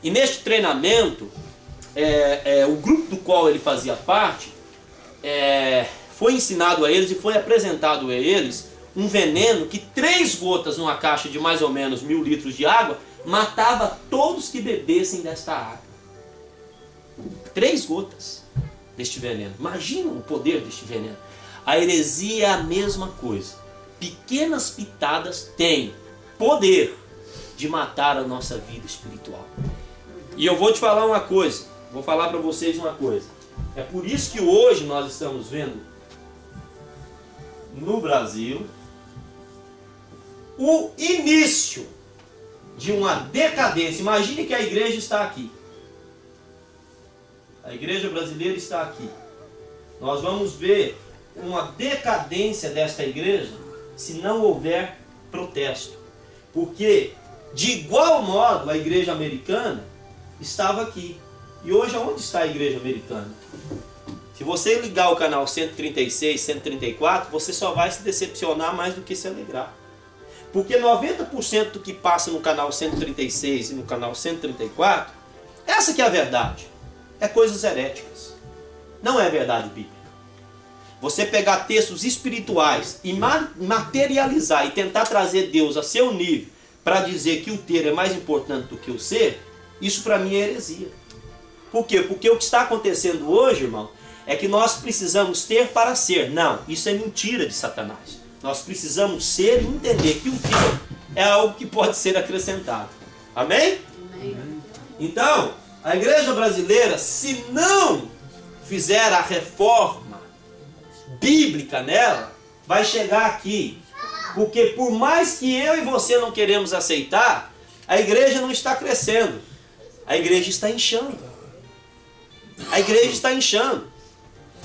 E neste treinamento, o grupo do qual ele fazia parte, foi ensinado a eles e foi apresentado a eles um veneno que 3 gotas numa caixa de mais ou menos 1000 litros de água matava todos que bebessem desta água. 3 gotas deste veneno. Imagina o poder deste veneno. A heresia é a mesma coisa. Pequenas pitadas têm poder de matar a nossa vida espiritual. E eu vou te falar uma coisa, vou falar para vocês uma coisa. É por isso que hoje nós estamos vendo no Brasil o início de uma decadência. Imagine que a igreja está aqui. A igreja brasileira está aqui. Nós vamos ver uma decadência desta igreja se não houver protesto. Porque, de igual modo, a igreja americana estava aqui. E hoje, aonde está a igreja americana? Se você ligar o canal 136, 134, você só vai se decepcionar mais do que se alegrar. Porque 90% do que passa no canal 136 e no canal 134, essa que é a verdade. É coisas heréticas. Não é verdade bíblica. Você pegar textos espirituais e materializar e tentar trazer Deus a seu nível para dizer que o ter é mais importante do que o ser, isso para mim é heresia. Por quê? Porque o que está acontecendo hoje, irmão, é que nós precisamos ter para ser. Não, isso é mentira de Satanás. Nós precisamos ser e entender que o ter é algo que pode ser acrescentado. Amém? Amém. Então, a igreja brasileira, se não fizer a reforma bíblica nela, vai chegar aqui. Porque por mais que eu e você não queremos aceitar, a igreja não está crescendo. A igreja está inchando. A igreja está inchando.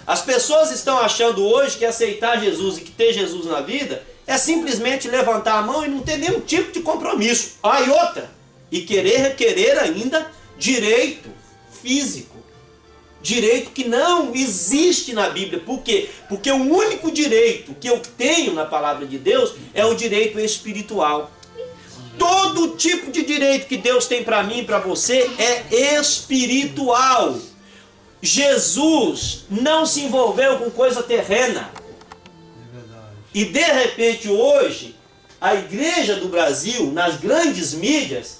As pessoas estão achando hoje que aceitar Jesus e que ter Jesus na vida é simplesmente levantar a mão e não ter nenhum tipo de compromisso. Ah, e outra, e querer requerer ainda direito físico. Direito que não existe na Bíblia. Por quê? Porque o único direito que eu tenho na palavra de Deus é o direito espiritual. Todo tipo de direito que Deus tem para mim e para você é espiritual. Jesus não se envolveu com coisa terrena. E de repente hoje, a igreja do Brasil, nas grandes mídias,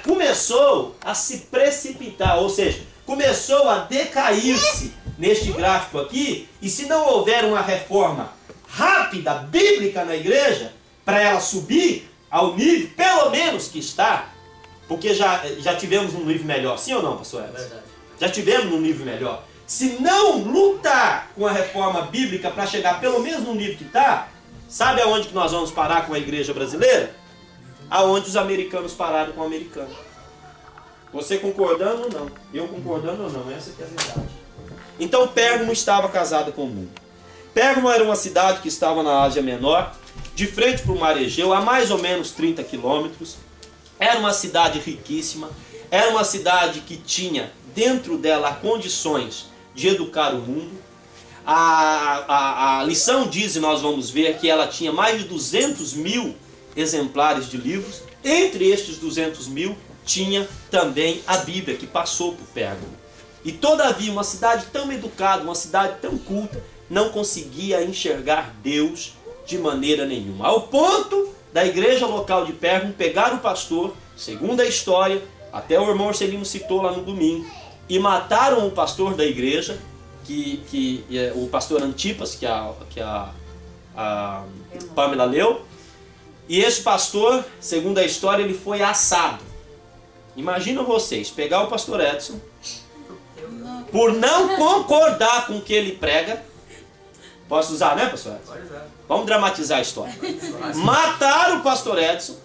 começou a se precipitar, ou seja, começou a decair-se neste gráfico aqui, e se não houver uma reforma rápida, bíblica na igreja, para ela subir ao nível, pelo menos que está, porque já tivemos um nível melhor, sim ou não, pastor Edson? Verdade. Já tivemos um nível melhor. Se não lutar com a reforma bíblica para chegar pelo menos no nível que está, sabe aonde que nós vamos parar com a igreja brasileira? Aonde os americanos pararam com o americano. Você concordando ou não? Eu concordando ou não? Essa que é a verdade. Então Pérgamo estava casada com o mundo. Pérgamo era uma cidade que estava na Ásia Menor, de frente para o Mar Egeu, a mais ou menos 30 quilômetros. Era uma cidade riquíssima, era uma cidade que tinha dentro dela condições de educar o mundo. A lição diz, e nós vamos ver, que ela tinha mais de 200 mil exemplares de livros. Entre estes 200 mil tinha também a Bíblia, que passou por Pérgamo. E todavia uma cidade tão educada, uma cidade tão culta, não conseguia enxergar Deus de maneira nenhuma. Ao ponto da igreja local de Pérgamo pegar o pastor, segundo a história, até o irmão Marcelino citou lá no domingo, e mataram o pastor da igreja, o pastor Antipas, que a Pamela leu. E esse pastor, segundo a história, ele foi assado. Imagina vocês, pegar o pastor Edson, por não concordar com o que ele prega. Posso usar, né, pastor Edson? Pode usar. Vamos dramatizar a história. Mataram o pastor Edson,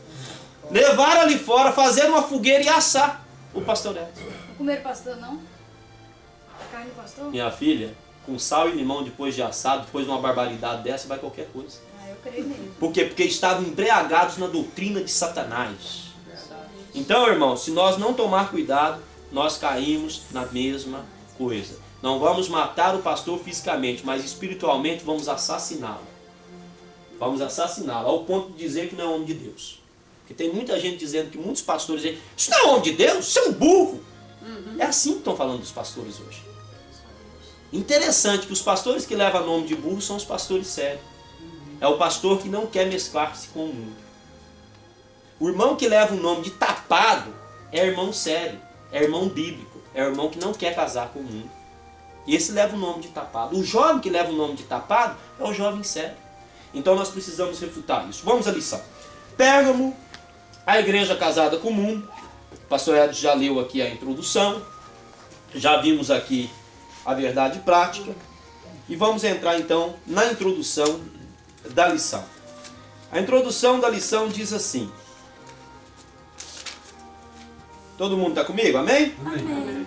levaram ali fora, fazer uma fogueira e assar o pastor Edson. Não comeram pastor, não? A carne do pastor? Minha filha, com sal e limão depois de assado, depois de uma barbaridade dessa, vai qualquer coisa. Ah, eu creio mesmo. Por quê? Porque estavam embriagados na doutrina de Satanás. Então, irmão, se nós não tomar cuidado, nós caímos na mesma coisa. Não vamos matar o pastor fisicamente, mas espiritualmente vamos assassiná-lo. Vamos assassiná-lo, ao ponto de dizer que não é homem de Deus. Porque tem muita gente dizendo que muitos pastores dizem, isso não é homem de Deus, isso é um burro. É assim que estão falando dos pastores hoje. Interessante que os pastores que levam nome de burro são os pastores sérios. É o pastor que não quer mesclar-se com o mundo. O irmão que leva o nome de tapado é irmão sério, é irmão bíblico, é irmão que não quer casar com o mundo. E esse leva o nome de tapado. O jovem que leva o nome de tapado é o jovem sério. Então nós precisamos refutar isso. Vamos à lição. Pérgamo, a igreja casada com o mundo. O pastor Edson já leu aqui a introdução. Já vimos aqui a verdade prática. E vamos entrar então na introdução da lição. A introdução da lição diz assim. Todo mundo está comigo? Amém? Amém.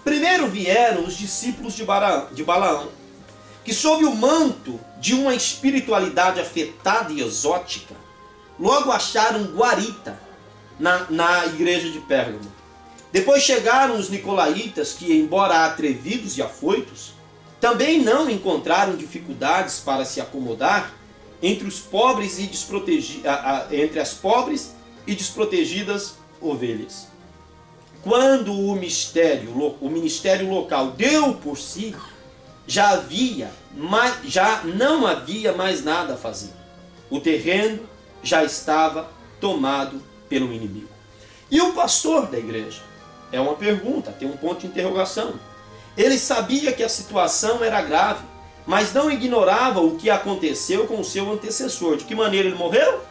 Primeiro vieram os discípulos de Balaão, que sob o manto de uma espiritualidade afetada e exótica, logo acharam guarita na igreja de Pérgamo. Depois chegaram os nicolaítas, que, embora atrevidos e afoitos, também não encontraram dificuldades para se acomodar entre os pobres e entre as pobres e desprotegidas ovelhas. Quando o ministério local deu por si, já não havia mais nada a fazer. O terreno já estava tomado pelo inimigo. E o pastor da igreja? É uma pergunta, tem um ponto de interrogação. Ele sabia que a situação era grave, mas não ignorava o que aconteceu com o seu antecessor. De que maneira ele morreu?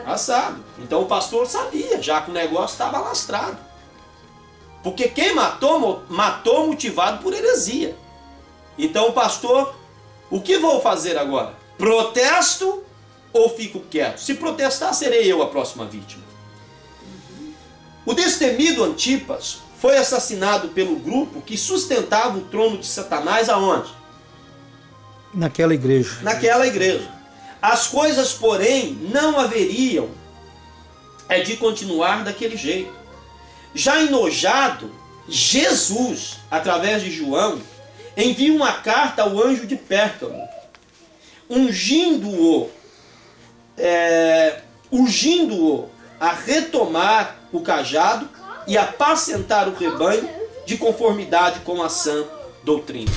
Assado. Então o pastor sabia, já que o negócio estava lastrado. Porque quem matou motivado por heresia. Então o pastor, o que vou fazer agora? Protesto ou fico quieto? Se protestar, serei eu a próxima vítima. O destemido Antipas foi assassinado pelo grupo que sustentava o trono de Satanás aonde? Naquela igreja. Naquela igreja. As coisas, porém, não haveriam de continuar daquele jeito. Já enojado, Jesus, através de João, envia uma carta ao anjo de Pérgamo, ungindo-o a retomar o cajado e apacentar o rebanho de conformidade com a sã doutrina.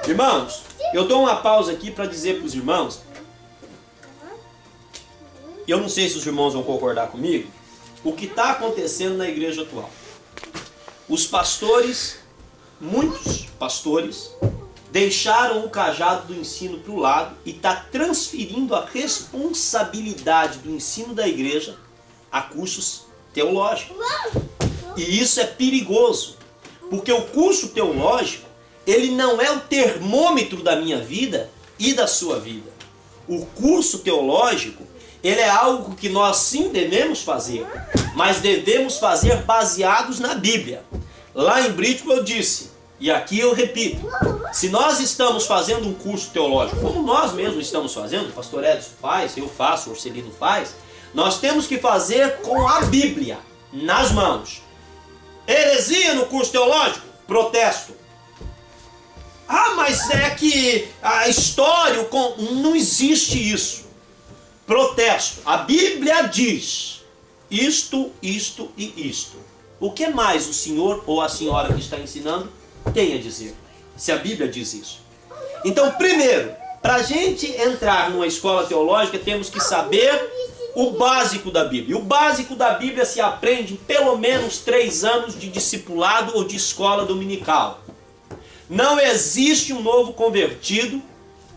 Irmãos, eu dou uma pausa aqui para dizer para os irmãos, eu não sei se os irmãos vão concordar comigo, o que está acontecendo na igreja atual. Os pastores, muitos pastores, deixaram o cajado do ensino para o lado e está transferindo a responsabilidade do ensino da igreja a cursos teológicos. E isso é perigoso, porque o curso teológico, ele não é o termômetro da minha vida e da sua vida. O curso teológico, ele é algo que nós sim devemos fazer, mas devemos fazer baseados na Bíblia. Lá em Brito eu disse, e aqui eu repito, se nós estamos fazendo um curso teológico, como nós mesmos estamos fazendo, o pastor Edson faz, eu faço, o Orcelino faz, nós temos que fazer com a Bíblia nas mãos. Heresia no curso teológico? Protesto. Ah, mas é que a história, não existe isso. Protesto. A Bíblia diz isto, isto e isto. O que mais o senhor ou a senhora que está ensinando tem a dizer? Se a Bíblia diz isso. Então, primeiro, para a gente entrar numa escola teológica, temos que saber o básico da Bíblia. E o básico da Bíblia se aprende em pelo menos 3 anos de discipulado ou de escola dominical. Não existe um novo convertido,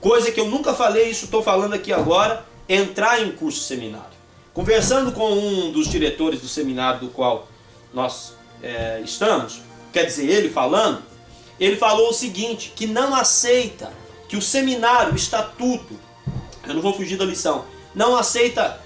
coisa que eu nunca falei, isso estou falando aqui agora, entrar em um curso seminário. Conversando com um dos diretores do seminário do qual nós estamos, quer dizer, ele falou o seguinte, que não aceita que o seminário, o estatuto, eu não vou fugir da lição, não aceita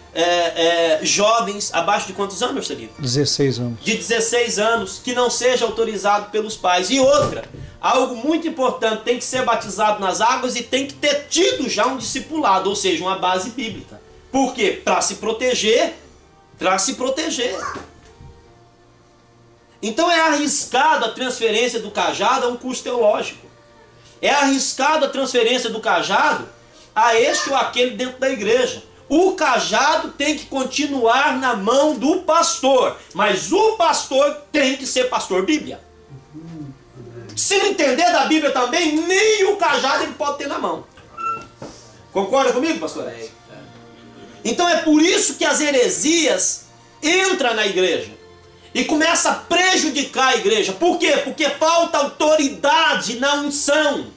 jovens abaixo de quantos anos, Marcelino? 16 anos. De 16 anos, que não seja autorizado pelos pais. E outra, algo muito importante, tem que ser batizado nas águas e tem que ter tido já um discipulado, ou seja, uma base bíblica. Por quê? Para se proteger. Para se proteger. Então é arriscado a transferência do cajado a um curso teológico. É arriscado a transferência do cajado a este ou aquele dentro da igreja. o cajado tem que continuar na mão do pastor, mas o pastor tem que ser pastor Bíblia. Se não entender da Bíblia também, nem o cajado ele pode ter na mão. Concorda comigo, pastor? Então é por isso que as heresias entram na igreja e começam a prejudicar a igreja. Por quê? Porque falta autoridade na unção.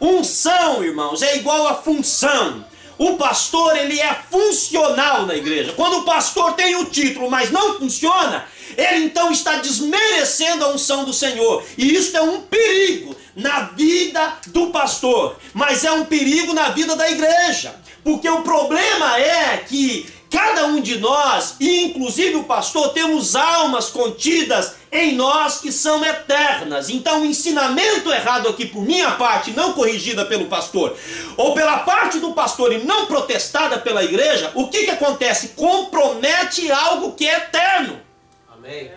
Unção, irmãos, é igual a função. O pastor, ele é funcional na igreja. Quando o pastor tem o título, mas não funciona, ele então está desmerecendo a unção do Senhor. E isso é um perigo na vida do pastor, mas é um perigo na vida da igreja. Porque o problema é que cada um de nós, e inclusive o pastor, temos almas contidas em nós que são eternas. Então o ensinamento errado aqui por minha parte, não corrigida pelo pastor, ou pela parte do pastor e não protestada pela igreja, o que acontece? Compromete algo que é eterno. Amém.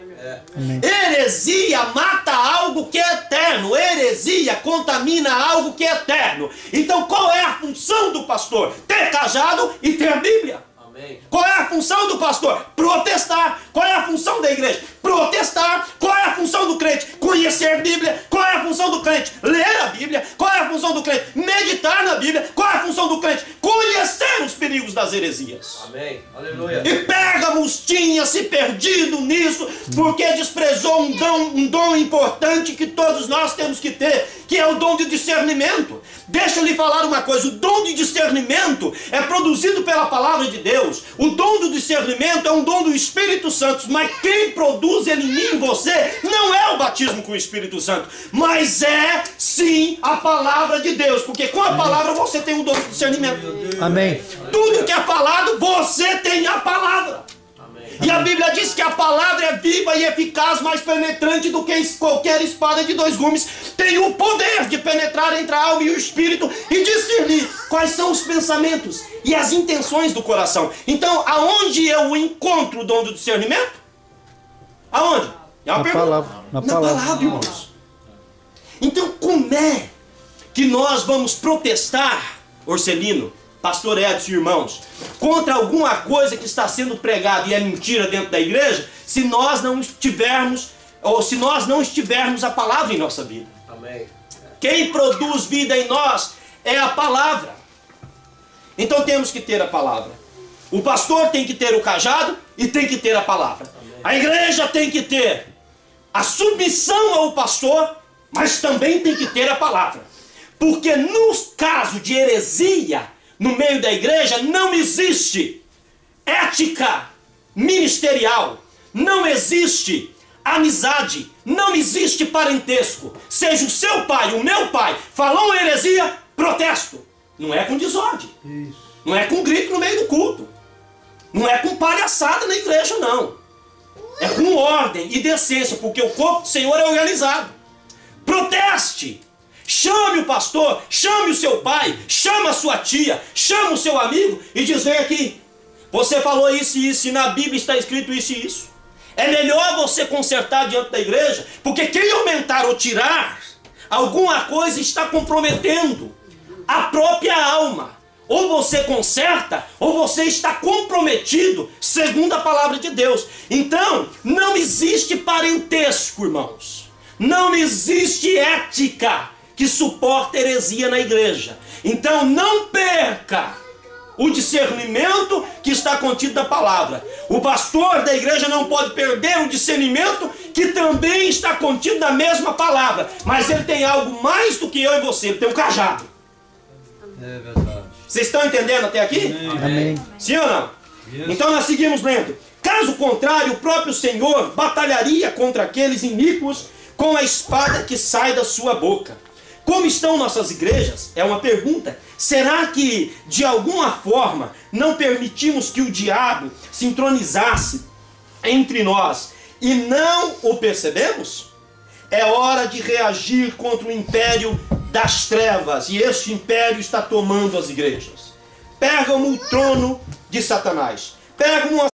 Amém. Heresia mata algo que é eterno. Heresia contamina algo que é eterno. Então qual é a função do pastor? Ter cajado e ter Bíblia. Amém. Qual é a função do pastor? Protestar. Qual é a função da igreja? Protestar. Qual é a função do crente? Conhecer a Bíblia. Qual é a função do crente? Ler a Bíblia. Qual é a função do crente? Meditar na Bíblia. Qual é a função do crente? Conhecer os perigos das heresias. Amém. Aleluia. E Pérgamos tinha se perdido nisso, porque desprezou um dom importante que todos nós temos que ter, que é o dom de discernimento. Deixa eu lhe falar uma coisa, o dom de discernimento é produzido pela palavra de Deus. O dom do discernimento é um dom do Espírito Santo, mas quem produz ele em mim e em você não é o batismo com o Espírito Santo, mas é sim a palavra de Deus, porque com a palavra você tem o dom do discernimento. Amém. Tudo que é falado, você tem a palavra. E a Bíblia diz que a palavra é viva e eficaz, mais penetrante do que qualquer espada de dois gumes. Tem o poder de penetrar entre a alma e o espírito e discernir quais são os pensamentos e as intenções do coração. Então, aonde eu encontro o dom do discernimento? Aonde? É uma Na pergunta. palavra. Na Na palavra. palavra, irmãos. Então, como é que nós vamos protestar, Orcelino, pastor Edson, irmãos, contra alguma coisa que está sendo pregada e é mentira dentro da igreja, se nós não tivermos, ou se nós não estivermos a palavra em nossa vida? Amém. Quem produz vida em nós é a palavra. Então temos que ter a palavra. O pastor tem que ter o cajado e tem que ter a palavra. A igreja tem que ter a submissão ao pastor, mas também tem que ter a palavra. Porque no caso de heresia, no meio da igreja, não existe ética ministerial, não existe amizade, não existe parentesco. Seja o seu pai, o meu pai, falou heresia, protesto. Não é com desordem, não é com grito no meio do culto, não é com palhaçada na igreja, não. É com ordem e decência, porque o corpo do Senhor é organizado. Proteste. Chame o pastor, chame o seu pai, chama a sua tia, chama o seu amigo e diz: vem aqui, você falou isso e isso, e na Bíblia está escrito isso e isso. É melhor você consertar diante da igreja, porque quem aumentar ou tirar alguma coisa está comprometendo a própria alma. Ou você conserta, ou você está comprometido, segundo a palavra de Deus. Então, não existe parentesco, irmãos. Não existe ética que suporta heresia na igreja. Então não perca o discernimento que está contido na palavra. O pastor da igreja não pode perder o discernimento que também está contido na mesma palavra. Mas ele tem algo mais do que eu e você, ele tem um cajado. É verdade. Vocês estão entendendo até aqui? Amém. Sim ou não? Então nós seguimos lendo. Caso contrário, o próprio Senhor batalharia contra aqueles iníquos com a espada que sai da sua boca. Como estão nossas igrejas? É uma pergunta. Será que, de alguma forma, não permitimos que o diabo se entronizasse entre nós e não o percebemos? É hora de reagir contra o império das trevas, e este império está tomando as igrejas. Pérgamo, o trono de Satanás. Pérgamo,